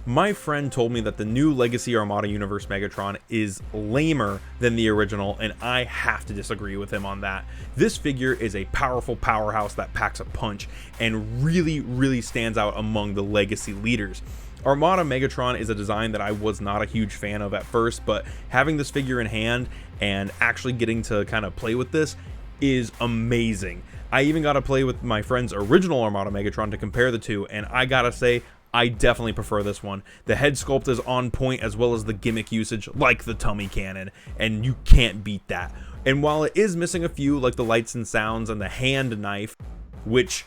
My friend told me that the new Legacy Armada Universe Megatron is lamer than the original, and I have to disagree with him on that. This figure is a powerful powerhouse that packs a punch and really stands out among the Legacy leaders. Armada Megatron is a design that I was not a huge fan of at first, but having this figure in hand and actually getting to kind of play with this is amazing. I even got to play with my friend's original Armada Megatron to compare the two, and I gotta say, I definitely prefer this one. The head sculpt is on point, as well as the gimmick usage, like the tummy cannon, and you can't beat that. And while it is missing a few, like the lights and sounds and the hand knife, which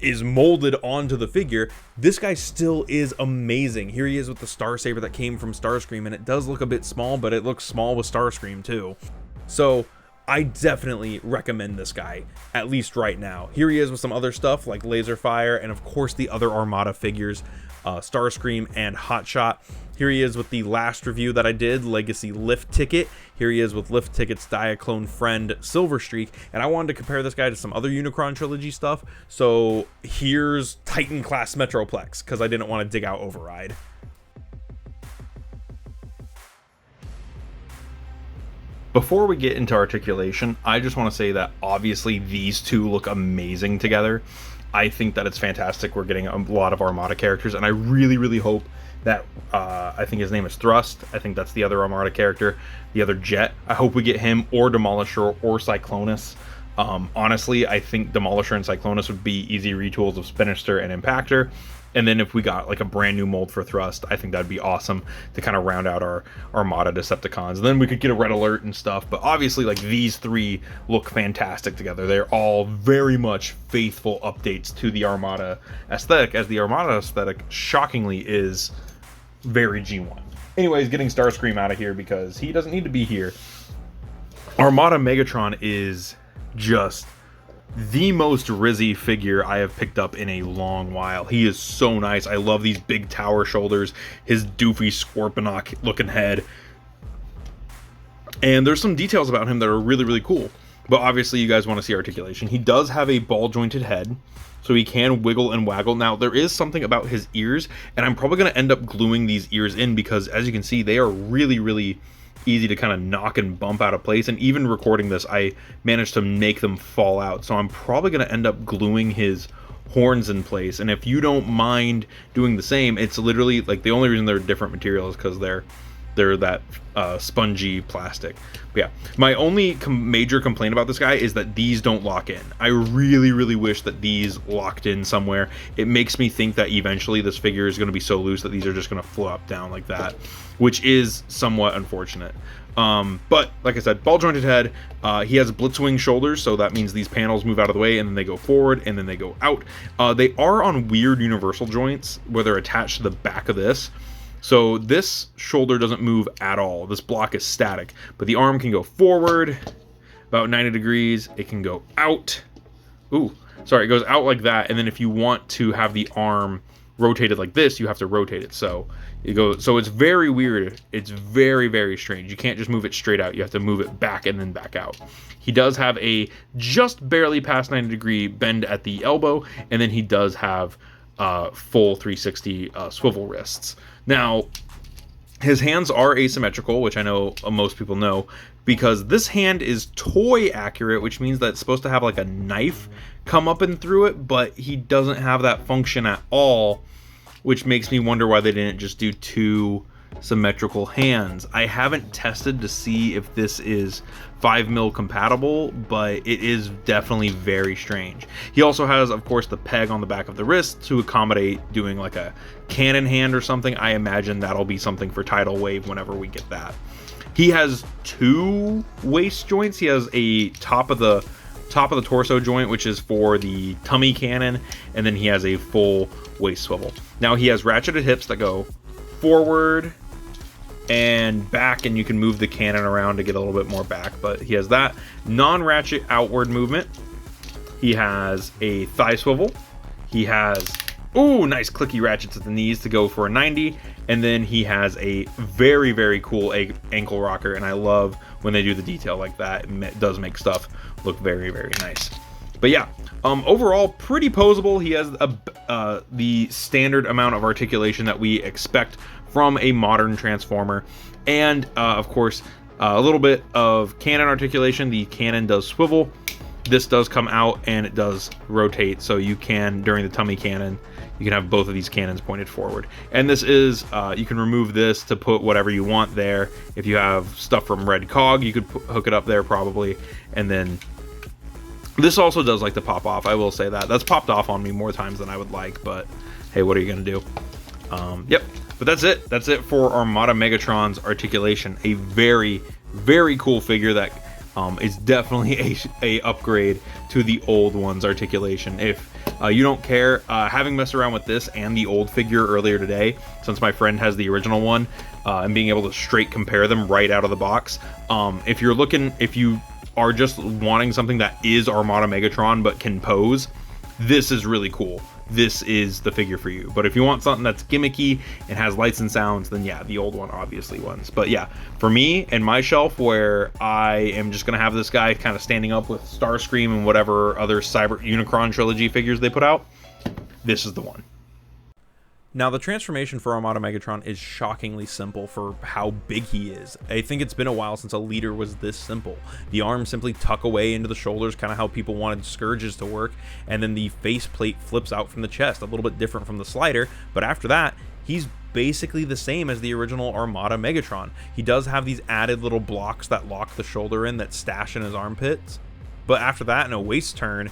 is molded onto the figure, this guy still is amazing. Here he is with the Star Saber that came from Starscream, and it does look a bit small, but it looks small with Starscream too. So I definitely recommend this guy, at least right now. Here he is with some other stuff like Laser Fire, and of course the other Armada figures, Starscream and Hotshot. Here he is with the last review that I did, Legacy Lift Ticket. Here he is with Lift Ticket's Diaclone friend, Silver Streak. And I wanted to compare this guy to some other Unicron Trilogy stuff. So here's Titan Class Metroplex, because I didn't want to dig out Override. Before we get into articulation, I just want to say that obviously these two look amazing together. I think that it's fantastic. We're getting a lot of Armada characters, and I really hope that, I think his name is Thrust. I think that's the other Armada character, the other Jet. I hope we get him or Demolisher or Cyclonus. Honestly, I think Demolisher and Cyclonus would be easy retools of Spinister and Impactor. And then if we got like a brand new mold for Thrust, I think that'd be awesome to kind of round out our Armada Decepticons. And then we could get a Red Alert and stuff. But obviously, like, these three look fantastic together. They're all very much faithful updates to the Armada aesthetic, as the Armada aesthetic, shockingly, is very G1. Anyways, getting Starscream out of here because he doesn't need to be here. Armada Megatron is just the most Rizzy figure I have picked up in a long while. He is so nice. I love these big tower shoulders, his doofy Scorponok looking head, and there's some details about him that are really cool. But obviously you guys want to see articulation. He does have a ball jointed head, so he can wiggle and waggle. Now there is something about his ears, and I'm probably going to end up gluing these ears in because, as you can see, they are really easy to kind of knock and bump out of place. And even recording this, I managed to make them fall out, so I'm probably going to end up gluing his horns in place. And if you don't mind doing the same, it's literally like, the only reason they're different materials because they're that spongy plastic. But yeah, my only major complaint about this guy is that these don't lock in. I really wish that these locked in somewhere. It makes me think that eventually this figure is going to be so loose that these are just going to flop down like that, which is somewhat unfortunate. But like I said, ball jointed head. He has Blitzwing shoulders, so that means these panels move out of the way and then they go forward and then they go out. They are on weird universal joints where they're attached to the back of this. So this shoulder doesn't move at all. This block is static, but the arm can go forward about 90 degrees. It can go out. Ooh, sorry, it goes out like that. And then if you want to have the arm rotated like this, you have to rotate it. So you go, so it's very weird. It's very strange. You can't just move it straight out. You have to move it back and then back out. He does have a just barely past 90 degree bend at the elbow, and then he does have full 360 swivel wrists. Now, his hands are asymmetrical, which I know most people know, because this hand is toy accurate, which means that it's supposed to have like a knife come up and through it, but he doesn't have that function at all, which makes me wonder why they didn't just do two symmetrical hands. I haven't tested to see if this is 5mm compatible, but it is definitely very strange. He also has, of course, the peg on the back of the wrist to accommodate doing like a cannon hand or something. I imagine that'll be something for Tidal Wave whenever we get that. He has two waist joints. He has a top of the torso joint, which is for the tummy cannon, and then he has a full waist swivel. Now he has ratcheted hips that go forward and back, and you can move the cannon around to get a little bit more back, but he has that non-ratchet outward movement. He has a thigh swivel. He has, ooh, nice clicky ratchets at the knees to go for a 90, and then he has a very cool ankle rocker, and I love when they do the detail like that. It does make stuff look very nice. But yeah, overall pretty posable. He has the standard amount of articulation that we expect from a modern Transformer, and of course a little bit of cannon articulation. The cannon does swivel. This does come out and it does rotate, so you can, during the tummy cannon, you can have both of these cannons pointed forward. And this is, you can remove this to put whatever you want there. If you have stuff from Red Cog, you could hook it up there probably. And then this also does like to pop off, I will say that. That's popped off on me more times than I would like, but hey, what are you gonna do? Yep, but that's it. That's it for Armada Megatron's articulation. A very, very cool figure that is definitely a upgrade to the old one's articulation. If you don't care, having messed around with this and the old figure earlier today, since my friend has the original one, and being able to straight compare them right out of the box, if you are just wanting something that is Armada Megatron but can pose, this is really cool. This is the figure for you. But if you want something that's gimmicky and has lights and sounds, then yeah, the old one obviously wins. But yeah, for me and my shelf, where I am just gonna have this guy kind of standing up with Starscream and whatever other Cyber Unicron trilogy figures they put out, this is the one. Now, the transformation for Armada Megatron is shockingly simple for how big he is. I think it's been a while since a leader was this simple. The arms simply tuck away into the shoulders, kind of how people wanted Scourges to work, and then the faceplate flips out from the chest, a little bit different from the slider, but after that, he's basically the same as the original Armada Megatron. He does have these added little blocks that lock the shoulder in that stash in his armpits, but after that, in a waist turn,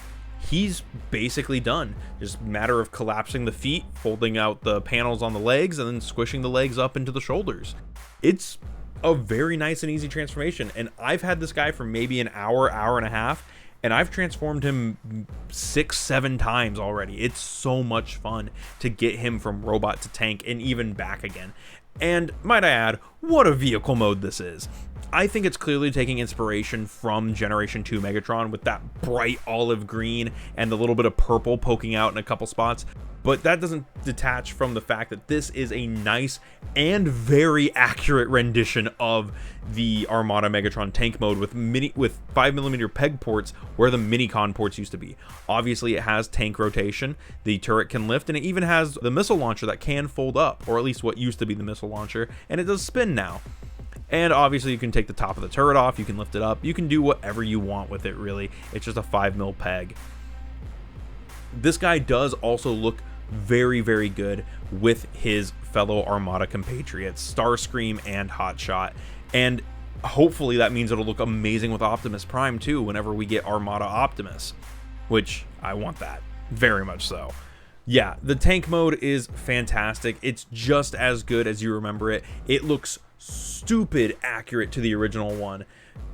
he's basically done. Just a matter of collapsing the feet, folding out the panels on the legs, and then squishing the legs up into the shoulders. It's a very nice and easy transformation, and I've had this guy for maybe an hour, hour and a half, and I've transformed him 6-7 times already. It's so much fun to get him from robot to tank and even back again. And might I add, what a vehicle mode this is. I think it's clearly taking inspiration from Generation 2 Megatron with that bright olive green and the little bit of purple poking out in a couple spots, but that doesn't detach from the fact that this is a nice and very accurate rendition of the Armada Megatron tank mode with 5mm peg ports where the Minicon ports used to be. Obviously, it has tank rotation, the turret can lift, and it even has the missile launcher that can fold up, or at least what used to be the missile launcher, and it does spin now. And obviously you can take the top of the turret off, you can lift it up, you can do whatever you want with it really. It's just a 5mm peg. This guy does also look very, very good with his fellow Armada compatriots, Starscream and Hotshot. And hopefully that means it'll look amazing with Optimus Prime too whenever we get Armada Optimus, which I want that, very much so. Yeah, the tank mode is fantastic. It's just as good as you remember it. It looks stupid accurate to the original one,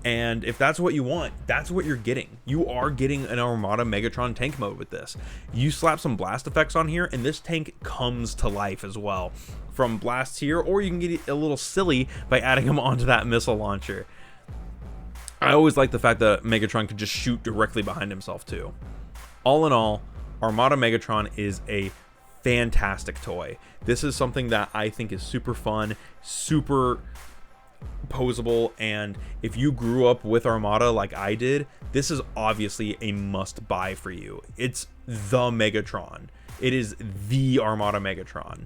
and if that's what you want, that's what you're getting. You are getting an Armada Megatron tank mode with this. You slap some blast effects on here and this tank comes to life as well from blasts here, or you can get a little silly by adding them onto that missile launcher. I always like the fact that Megatron could just shoot directly behind himself too. All in all, Armada Megatron is a fantastic toy. This is something that I think is super fun, super posable, and if you grew up with Armada like I did, this is obviously a must buy for you. It's the Megatron. It is the Armada Megatron,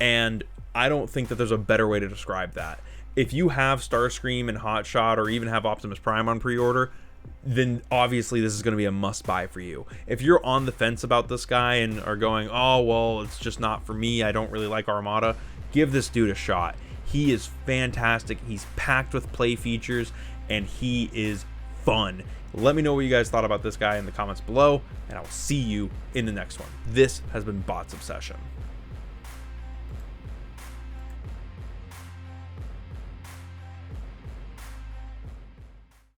and I don't think that there's a better way to describe that. If you have Starscream and Hotshot, or even have Optimus Prime on pre-order, then obviously this is going to be a must buy for you. If you're on the fence about this guy and are going, oh well, it's just not for me, I don't really like Armada, give this dude a shot. He is fantastic, he's packed with play features, and he is fun. Let me know what you guys thought about this guy in the comments below, and I will see you in the next one. This has been Bots Obsession.